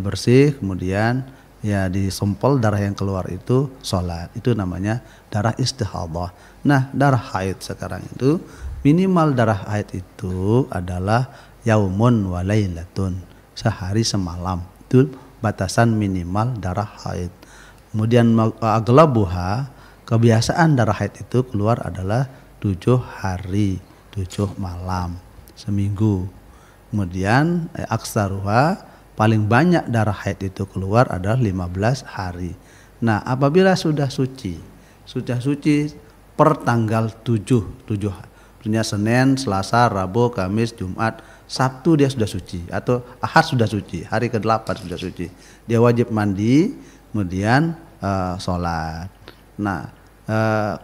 bersih, kemudian ya disempol darah yang keluar itu sholat. Itu namanya darah istihadah. Nah, darah haid sekarang itu minimal darah haid itu adalah yaumun wa lailatun, sehari semalam. Itu batasan minimal darah haid. Kemudian aglabuha, kebiasaan darah haid itu keluar adalah 7 hari, 7 malam, seminggu. Kemudian aksaruha, paling banyak darah haid itu keluar adalah 15 hari. Nah, apabila sudah suci per tanggal 7, artinya Senin, Selasa, Rabu, Kamis, Jumat, Sabtu dia sudah suci, atau Ahad sudah suci, hari ke-8 sudah suci. Dia wajib mandi, kemudian sholat. Nah,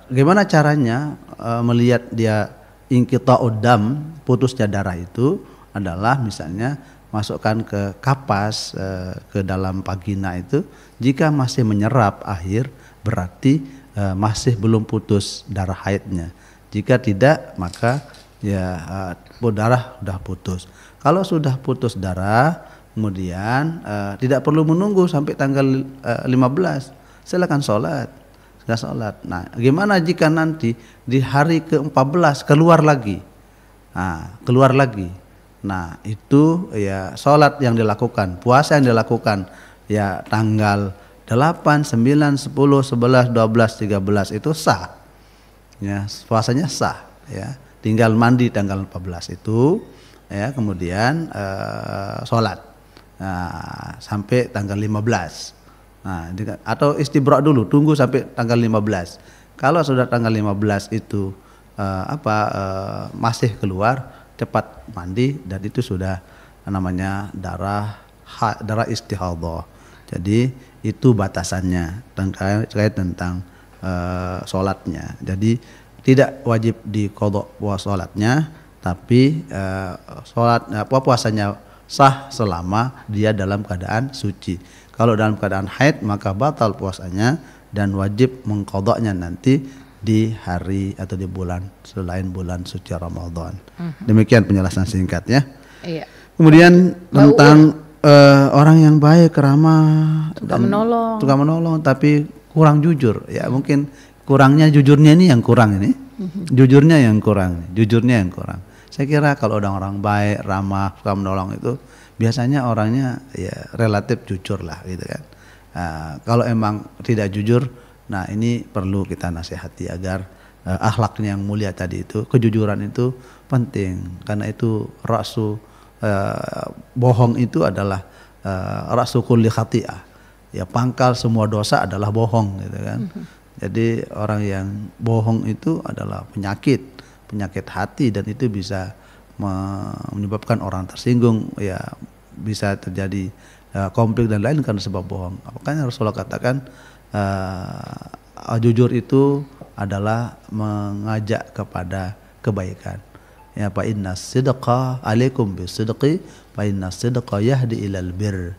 gimana caranya melihat dia inqita'ud dam, putusnya darah itu adalah misalnya masukkan ke kapas, ke dalam vagina itu, jika masih menyerap air berarti masih belum putus darah haidnya. Jika tidak, maka ya darah sudah putus. Kalau sudah putus darah, kemudian tidak perlu menunggu sampai tanggal 15, silakan sholat. Nah, gimana jika nanti di hari ke-14 keluar lagi? Nah, itu ya sholat yang dilakukan, puasa yang dilakukan ya tanggal 8, 9, 10, 11, 12, 13 itu sah. Ya, puasanya sah ya. Tinggal mandi tanggal 14 itu ya, kemudian sholat. Nah, sampai tanggal 15. Nah, atau istibra dulu, tunggu sampai tanggal 15. Kalau sudah tanggal 15 itu masih keluar, cepat mandi, dan itu sudah namanya darah istihadhah. Jadi itu batasannya terkait tentang sholatnya. Jadi tidak wajib diqadha sholatnya, tapi puasanya sah selama dia dalam keadaan suci. Kalau dalam keadaan haid maka batal puasanya dan wajib mengqadhanya nanti di hari atau di bulan selain bulan suci Ramadan. Demikian penjelasan singkatnya. Iya. Kemudian tentang orang yang baik, ramah, tukang menolong, tapi kurang jujur. Ya mungkin kurangnya jujurnya ini yang kurang ini. Jujurnya yang kurang. Saya kira kalau orang baik, ramah, suka menolong itu biasanya orangnya ya relatif jujur lah gitu kan. Kalau emang tidak jujur, nah ini perlu kita nasihati agar akhlaknya yang mulia tadi itu, kejujuran itu penting, karena itu bohong itu adalah rasu kulli khati'ah. Ya pangkal semua dosa adalah bohong gitu kan. Jadi orang yang bohong itu adalah penyakit hati, dan itu bisa menyebabkan orang tersinggung, ya bisa terjadi konflik dan lain karena sebab bohong. Makanya Rasulullah katakan jujur itu adalah mengajak kepada kebaikan. Ya, fa inna sidqa alaikum bisidqi fa inna sidqa yahdi ilal bir.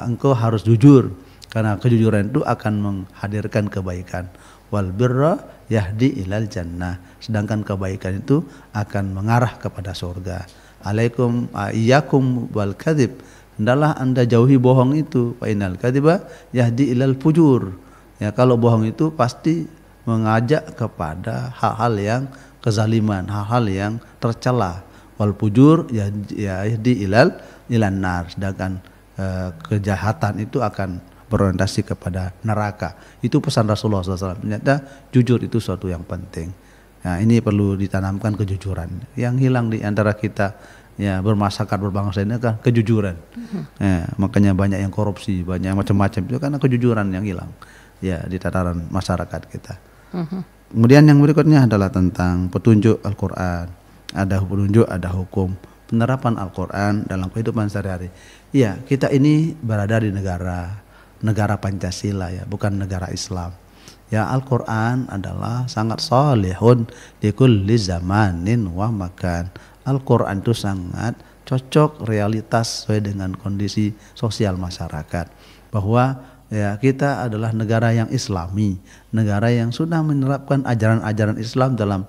Engkau harus jujur karena kejujuran itu akan menghadirkan kebaikan. Wal birra yahdi ilal jannah. Sedangkan kebaikan itu akan mengarah kepada surga. Alaikum iyyakum wal kadzib. Hendaklah Anda jauhi bohong itu. Fa innal kadziba yahdi ilal fujur. Ya, kalau bohong itu pasti mengajak kepada hal-hal yang kezaliman, hal-hal yang tercela. Wal fujur yahdi ilan nar. Sedangkan kejahatan itu akan berorientasi kepada neraka. Itu pesan Rasulullah SAW. Ternyata jujur itu suatu yang penting. Nah, ini perlu ditanamkan kejujuran. Yang hilang di antara kita ya bermasyarakat berbangsa ini kan kejujuran. Ya, makanya banyak yang korupsi, banyak macam-macam itu karena kejujuran yang hilang ya di tataran masyarakat kita. Kemudian yang berikutnya adalah tentang petunjuk Al-Quran. Ada petunjuk, ada hukum penerapan Al-Quran dalam kehidupan sehari-hari. Iya, kita ini berada di negara Pancasila ya, bukan negara Islam. Ya, Al-Quran adalah sangat salihun di kulli zamanin wa makan. Al-Quran itu sangat cocok realitas sesuai dengan kondisi sosial masyarakat. Bahwa ya kita adalah negara yang Islami, negara yang sudah menerapkan ajaran-ajaran Islam dalam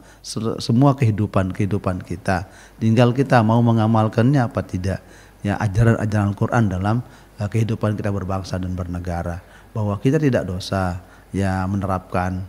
semua kehidupan kita. Tinggal kita mau mengamalkannya apa tidak. Ya, ajaran-ajaran Al-Quran dalam kehidupan kita berbangsa dan bernegara. Bahwa kita tidak dosa ya menerapkan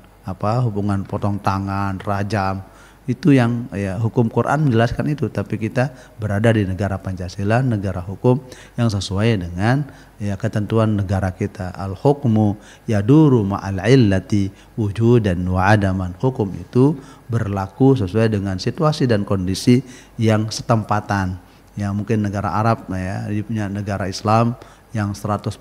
hubungan potong tangan, rajam. Itu yang ya hukum Quran menjelaskan itu, tapi kita berada di negara Pancasila, negara hukum yang sesuai dengan ya ketentuan negara kita. Al-hukmu yaduru ma'al illati wujudan wa adaman. Hukum itu berlaku sesuai dengan situasi dan kondisi yang setempatan. Ya mungkin negara Arab ya, dia punya negara Islam yang 100%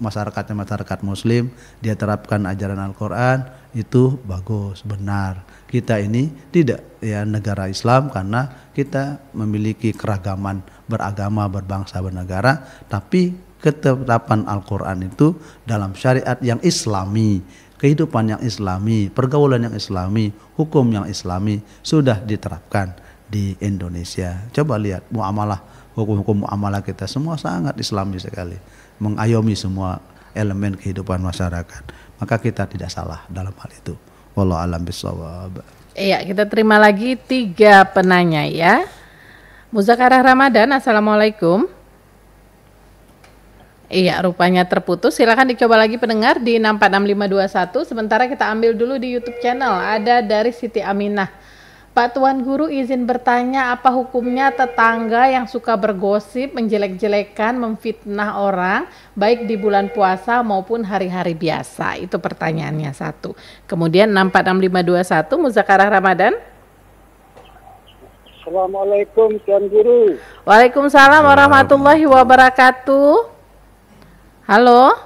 masyarakatnya masyarakat muslim, dia terapkan ajaran Al-Quran, itu bagus, benar. Kita ini tidak ya negara Islam karena kita memiliki keragaman beragama, berbangsa, bernegara, tapi ketetapan Al-Quran itu dalam syariat yang Islami, kehidupan yang Islami, pergaulan yang Islami, hukum yang Islami sudah diterapkan di Indonesia. Coba lihat muamalah, hukum-hukum muamalah kita semua sangat Islami sekali, mengayomi semua elemen kehidupan masyarakat. Maka kita tidak salah dalam hal itu. Wallahu a'lam bishawab. Iya, kita terima lagi 3 penanya ya. Muzakarah Ramadan, Assalamualaikum. Iya, rupanya terputus. Silakan dicoba lagi pendengar di 646521. Sementara kita ambil dulu di YouTube channel. Ada dari Siti Aminah. Pak Tuan Guru izin bertanya, apa hukumnya tetangga yang suka bergosip, menjelek-jelekan, memfitnah orang, baik di bulan puasa maupun hari-hari biasa? Itu pertanyaannya satu. Kemudian 646521, Muzakarah Ramadan. Assalamualaikum Tuan Guru. Waalaikumsalam warahmatullahi wabarakatuh. Halo,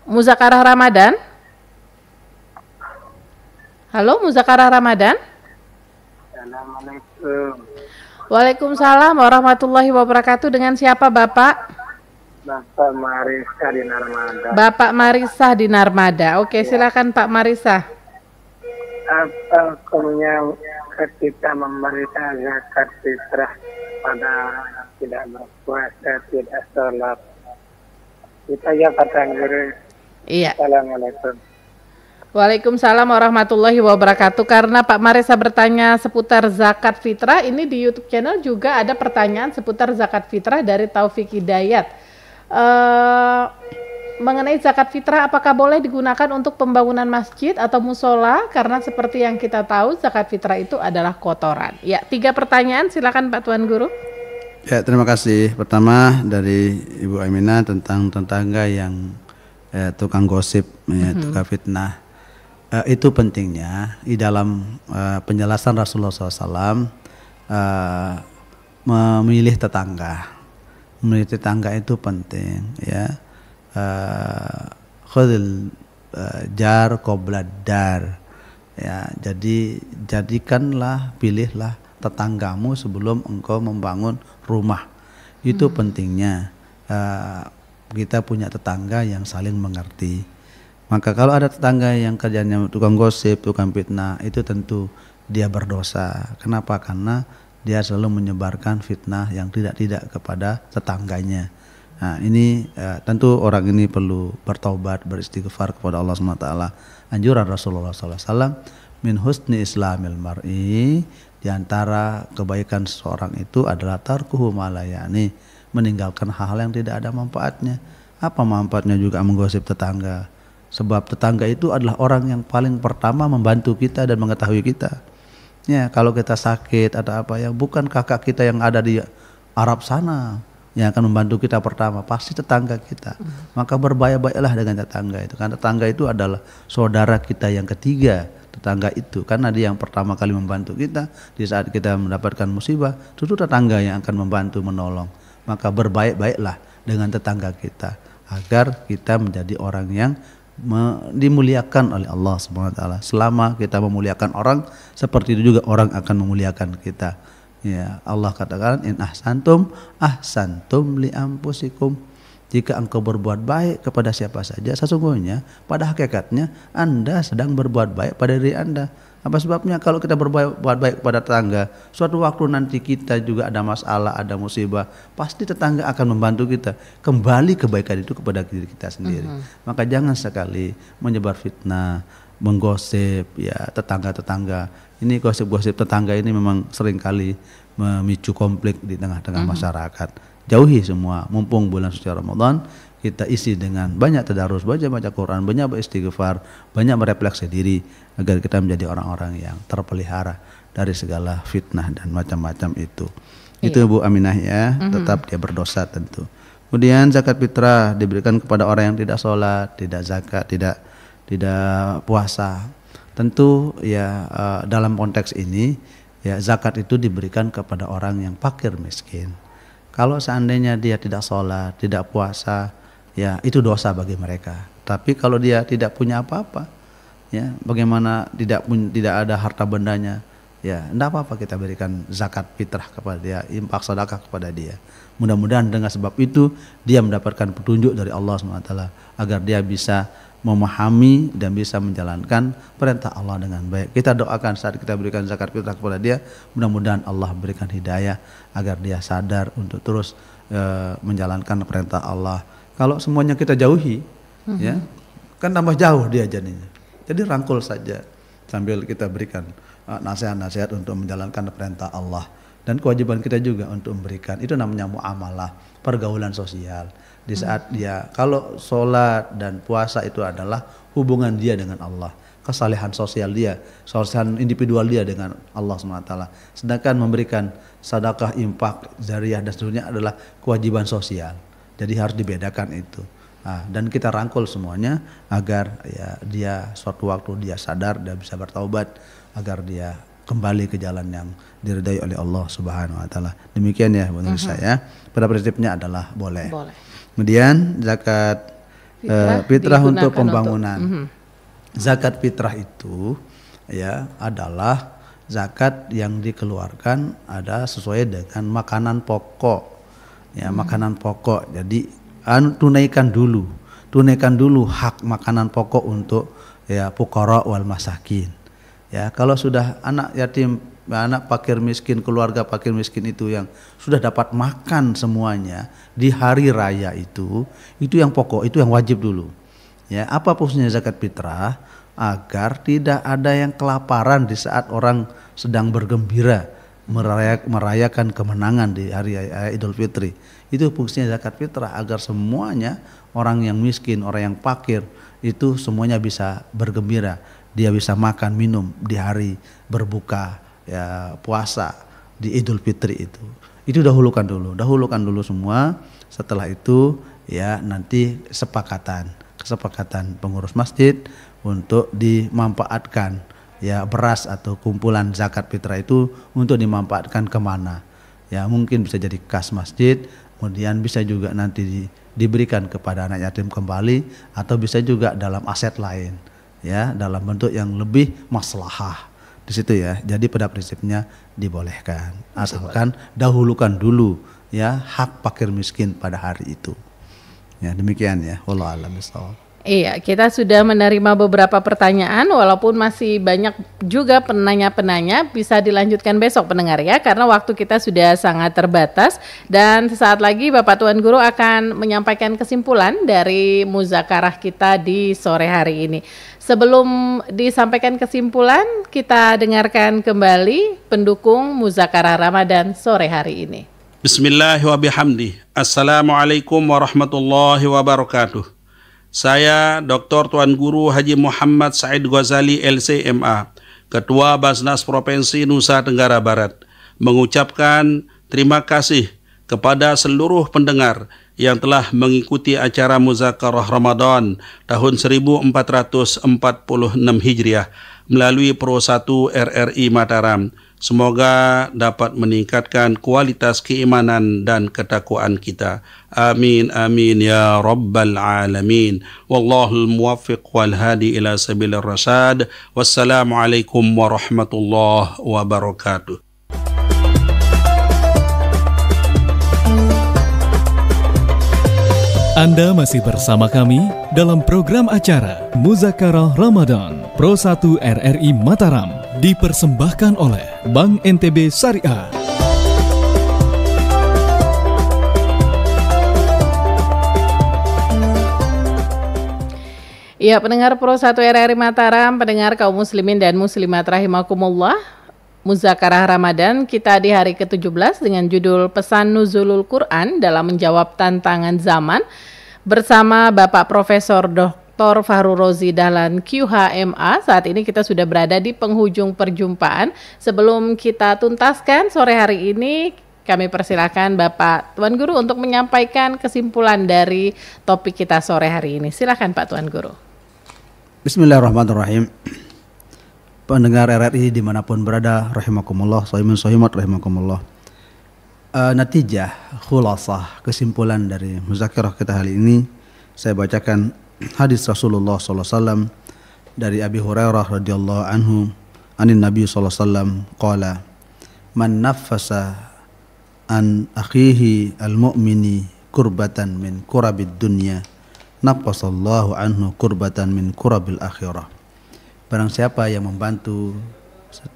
Muzakarah Ramadan. Halo, Muzakarah Ramadan. Assalamualaikum. Waalaikumsalam warahmatullahi wabarakatuh. Dengan siapa Bapak? Bapak Marisa di Narmada. Bapak Marisa di Narmada. Oke, silakan Pak Marisa. Apa hukumnya ketika memberikan zakat fitrah pada tidak berpuasa, tidak sholat? Kita ya Pak Tuan Guru. Iya. Assalamualaikum. Waalaikumsalam warahmatullahi wabarakatuh. Karena Pak Marisa bertanya seputar zakat fitrah, ini di YouTube channel juga ada pertanyaan seputar zakat fitrah dari Taufik Hidayat. Mengenai zakat fitrah, apakah boleh digunakan untuk pembangunan masjid atau musola? Karena seperti yang kita tahu, zakat fitrah itu adalah kotoran. Ya, 3 pertanyaan, silakan Pak Tuan Guru. Ya, terima kasih. Pertama dari Ibu Aminah tentang tetangga yang tukang gosip, tukang fitnah. Itu pentingnya di dalam penjelasan Rasulullah SAW memilih tetangga. Memilih tetangga itu penting, ya. Khudil jar qabla dar. Ya, jadi jadikanlah, pilihlah tetanggamu sebelum engkau membangun rumah. Itu pentingnya kita punya tetangga yang saling mengerti. Maka kalau ada tetangga yang kerjanya tukang gosip, tukang fitnah, itu tentu dia berdosa. Kenapa? Karena dia selalu menyebarkan fitnah yang tidak-tidak kepada tetangganya. Nah, ini tentu orang ini perlu bertaubat, beristighfar kepada Allah SWT. Anjuran Rasulullah SAW, min husni islamil mar'i, di antara kebaikan seseorang itu adalah tarkuhu malayani, meninggalkan hal-hal yang tidak ada manfaatnya. Apa manfaatnya juga menggosip tetangga? Sebab tetangga itu adalah orang yang paling pertama membantu kita dan mengetahui kita. Ya, kalau kita sakit ada apa, yang bukan kakak kita yang ada di Arab sana yang akan membantu kita pertama, pasti tetangga kita. Maka berbaik-baiklah dengan tetangga itu, karena tetangga itu adalah saudara kita yang ketiga. Tetangga itu karena dia yang pertama kali membantu kita di saat kita mendapatkan musibah, tentu tetangga yang akan membantu menolong. Maka berbaik-baiklah dengan tetangga kita agar kita menjadi orang yang dimuliakan oleh Allah Subhanahu wa taala. Selama kita memuliakan orang, seperti itu juga orang akan memuliakan kita. Ya, Allah katakan in ahsantum ahsantum li anfusikum. Jika engkau berbuat baik kepada siapa saja, sesungguhnya pada hakikatnya Anda sedang berbuat baik pada diri Anda. Apa sebabnya? Kalau kita berbuat baik kepada tetangga, suatu waktu nanti kita juga ada masalah, ada musibah, pasti tetangga akan membantu kita kembali kebaikan itu kepada diri kita sendiri. Maka jangan sekali menyebar fitnah, menggosip ya tetangga-tetangga. Ini gosip-gosip tetangga ini memang seringkali memicu konflik di tengah-tengah masyarakat. Jauhi semua. Mumpung bulan suci Ramadan, kita isi dengan banyak tadarus, baca Quran, banyak beristighfar, banyak merefleksi diri agar kita menjadi orang-orang yang terpelihara dari segala fitnah dan macam-macam itu. Itu Bu Aminah ya, tetap dia berdosa tentu. Kemudian zakat fitrah diberikan kepada orang yang tidak sholat, tidak zakat, tidak puasa. Tentu ya dalam konteks ini ya zakat itu diberikan kepada orang yang fakir miskin. Kalau seandainya dia tidak sholat, tidak puasa, ya itu dosa bagi mereka. Tapi kalau dia tidak punya apa-apa, ya bagaimana tidak ada harta bendanya, ya tidak apa-apa kita berikan zakat fitrah kepada dia, infak sedekah kepada dia. Mudah-mudahan dengan sebab itu dia mendapatkan petunjuk dari Allah SWT agar dia bisa memahami dan bisa menjalankan perintah Allah dengan baik. Kita doakan saat kita berikan zakat fitrah kepada dia, mudah-mudahan Allah berikan hidayah agar dia sadar untuk terus menjalankan perintah Allah. Kalau semuanya kita jauhi, ya kan tambah jauh dia jadinya. Jadi rangkul saja. sambil kita berikan nasihat-nasihat untuk menjalankan perintah Allah. Dan kewajiban kita juga untuk memberikan, itu namanya muamalah, pergaulan sosial. Di saat dia, kalau sholat dan puasa itu adalah hubungan dia dengan Allah, kesalehan sosial dia, kesalehan individual dia dengan Allah SWT. Sedangkan memberikan sedekah, infak, jariyah dan seterusnya adalah kewajiban sosial. Jadi harus dibedakan itu. Nah, dan kita rangkul semuanya agar ya dia suatu waktu dia sadar, dia bisa bertaubat, agar dia kembali ke jalan yang diridai oleh Allah Subhanahu wa taala. Demikian ya menurut saya. Pada prinsipnya adalah boleh. Kemudian zakat fitrah untuk pembangunan. Zakat fitrah itu ya adalah zakat yang dikeluarkan ada sesuai dengan makanan pokok. Ya, makanan pokok. Jadi tunaikan dulu hak makanan pokok untuk ya fuqara wal masakin. Ya, kalau sudah anak yatim, anak fakir miskin, keluarga fakir miskin itu yang sudah dapat makan semuanya di hari raya itu yang pokok, itu yang wajib dulu. Ya, apa fungsinya zakat fitrah? Agar tidak ada yang kelaparan di saat orang sedang bergembira merayakan kemenangan di hari Idul Fitri. Itu fungsinya zakat fitrah, agar semuanya, orang yang miskin, orang yang fakir itu semuanya bisa bergembira. Dia bisa makan minum di hari berbuka ya, puasa di Idul Fitri itu. Itu dahulukan dulu semua. Setelah itu ya nanti kesepakatan pengurus masjid untuk dimanfaatkan ya beras atau kumpulan zakat fitrah itu untuk dimanfaatkan kemana. Ya mungkin bisa jadi kas masjid, kemudian bisa juga nanti diberikan kepada anak yatim kembali, atau bisa juga dalam aset lain. Ya, dalam bentuk yang lebih maslahah di situ ya. Jadi pada prinsipnya dibolehkan, asalkan dahulukan dulu ya hak fakir miskin pada hari itu. Ya demikian ya. Wallahu a'lam bishawab. Iya, kita sudah menerima beberapa pertanyaan, walaupun masih banyak juga penanya-penanya. Bisa dilanjutkan besok pendengar ya, karena waktu kita sudah sangat terbatas. Dan sesaat lagi Bapak Tuan Guru akan menyampaikan kesimpulan dari muzakarah kita di sore hari ini. Sebelum disampaikan kesimpulan, kita dengarkan kembali pendukung muzakarah Ramadan sore hari ini. Bismillahirrahmanirrahim. Assalamualaikum warahmatullahi wabarakatuh. Saya Dr. Tuan Guru Haji Muhammad Said Ghazali LCMA, Ketua Basnas Provinsi Nusa Tenggara Barat, mengucapkan terima kasih kepada seluruh pendengar yang telah mengikuti acara Muzakarah Ramadan tahun 1446 Hijriah melalui Pro 1 RRI Mataram. Semoga dapat meningkatkan kualitas keimanan dan ketakwaan kita. Amin amin ya rabbal alamin. Wallahul muwaffiq wal hadi ila sabilir rasyad. Wassalamualaikum warahmatullahi wabarakatuh. Anda masih bersama kami dalam program acara Muzakarah Ramadan Pro 1 RRI Mataram, dipersembahkan oleh Bank NTB Syariah. Ya, pendengar Pro 1 RRI Mataram, pendengar kaum muslimin dan muslimat rahimakumullah. Muzakarah Ramadan kita di hari ke-17 dengan judul Pesan Nuzulul Quran dalam menjawab tantangan zaman bersama Bapak Profesor Dr. Fahru Rozi Dahlan QH.MA. Saat ini kita sudah berada di penghujung perjumpaan. Sebelum kita tuntaskan sore hari ini, kami persilakan Bapak Tuan Guru untuk menyampaikan kesimpulan dari topik kita sore hari ini. Silakan Pak Tuan Guru. Bismillahirrahmanirrahim. Pendengar RRI dimanapun berada, rahimakumullah, shahimin shahimat rahimakumullah. Natijah, khulasah, kesimpulan dari muzakarah kita hari ini, saya bacakan hadis Rasulullah SAW dari Abi Hurairah radhiyallahu anhu, anin Nabi SAW, qala, man naffasa an akhihi al-mu'mini kurbatan min kurabid dunya, naffasallahu anhu kurbatan min kurabil akhirah. Barang siapa yang membantu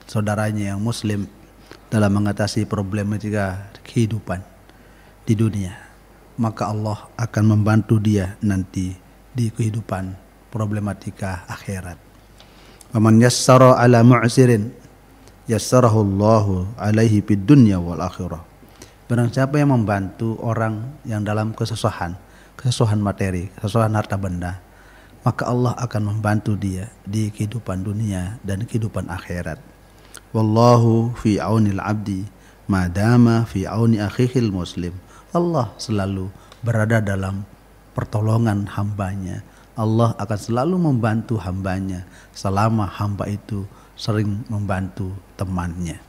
saudaranya yang muslim dalam mengatasi problematika kehidupan di dunia, maka Allah akan membantu dia nanti di kehidupan problematika akhirat. Wa man yassara ala mu'sirin yassarahu Allahu alaihi fid dunya wal akhirah. Barang siapa yang membantu orang yang dalam kesusahan materi, kesusahan harta benda, maka Allah akan membantu dia di kehidupan dunia dan kehidupan akhirat. Wallahu fi aunil abdi madama fi auni akhihil muslim. Allah selalu berada dalam pertolongan hambanya. Allah akan selalu membantu hambanya selama hamba itu sering membantu temannya.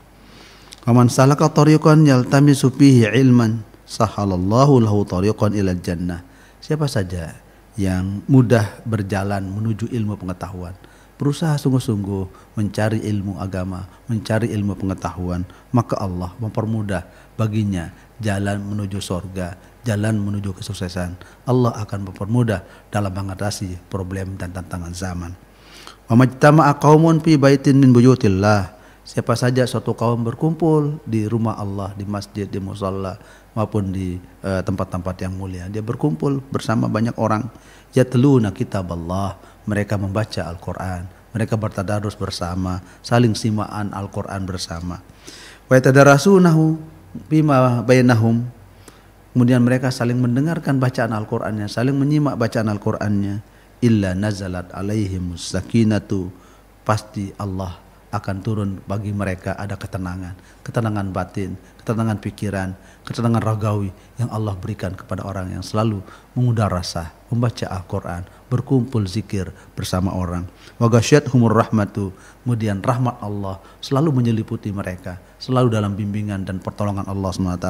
Waman salaka tariqan yaltamisu fihi ilman sahalallahu lahu tariqan ilal jannah. Siapa saja yang mudah berjalan menuju ilmu pengetahuan, berusaha sungguh-sungguh mencari ilmu agama, mencari ilmu pengetahuan, maka Allah mempermudah baginya jalan menuju surga, jalan menuju kesuksesan. Allah akan mempermudah dalam mengatasi problem dan tantangan zaman. Wa majtama'a qaumun fi baitin min buyutillah. Siapa saja suatu kaum berkumpul di rumah Allah, di masjid, di musalla maupun di tempat-tempat yang mulia, dia berkumpul bersama banyak orang. Yatluna kitaballah, mereka membaca Al-Quran, mereka bertadarus bersama, saling simaan Al-Quran bersama. Wa yatadarasunahu bima bainahum, kemudian mereka saling mendengarkan bacaan Al-Qurannya, saling menyimak bacaan Al-Qurannya. Illa nazalat alaihimus sakinatu, pasti Allah akan turun bagi mereka ada ketenangan, ketenangan batin, ketenangan pikiran, ketenangan ragawi yang Allah berikan kepada orang yang selalu mengudarasah, membaca Al-Quran, berkumpul zikir bersama orang. Wa ghasyiyatuhumur rahmatu, kemudian rahmat Allah selalu menyeliputi mereka, selalu dalam bimbingan dan pertolongan Allah SWT.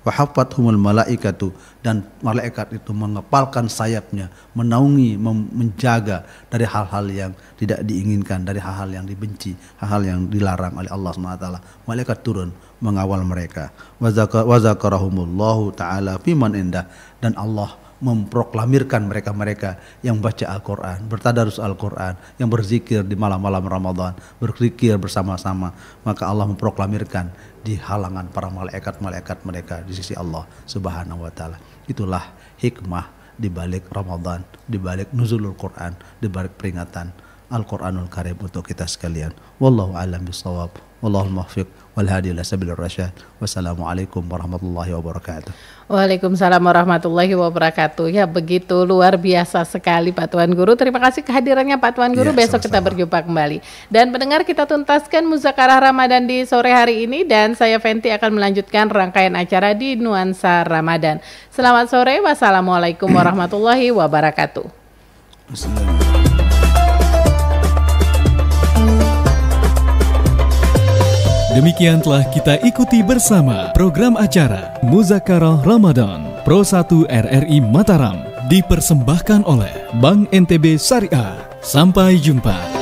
Wa hafathumul malaikatu, dan malaikat itu mengepalkan sayapnya, menaungi, menjaga dari hal-hal yang tidak diinginkan, dari hal-hal yang dibenci, hal-hal yang dilarang oleh Allah SWT. Malaikat turun mengawal mereka. Wa zakarahumullahu ta'ala fiman indah, dan Allah memproklamirkan mereka-mereka yang baca Al-Quran, bertadarus Al-Quran, yang berzikir di malam-malam Ramadan, berzikir bersama-sama, maka Allah memproklamirkan di halangan para malaikat-malaikat mereka di sisi Allah Subhanahu wa ta'ala. Itulah hikmah di balik Ramadan, di balik nuzulul Quran, di balik peringatan Al-Quranul Karim untuk kita sekalian. Wallahu a'lam bishawab. Wallahul muwaffiq wal hadi ila sabilir rasyad. Wassalamualaikum warahmatullahi wabarakatuh. Waalaikumsalam warahmatullahi wabarakatuh. Ya, begitu luar biasa sekali Pak Tuan Guru. Terima kasih kehadirannya Pak Tuan Guru. Ya, besok sama-sama kita berjumpa kembali. Dan pendengar, kita tuntaskan Muzakarah Ramadan di sore hari ini, dan saya Fenty akan melanjutkan rangkaian acara di Nuansa Ramadan. Selamat sore. Wassalamualaikum warahmatullahi wabarakatuh. Demikian telah kita ikuti bersama program acara Muzakarah Ramadan Pro 1 RRI Mataram, dipersembahkan oleh Bank NTB Syariah. Sampai jumpa.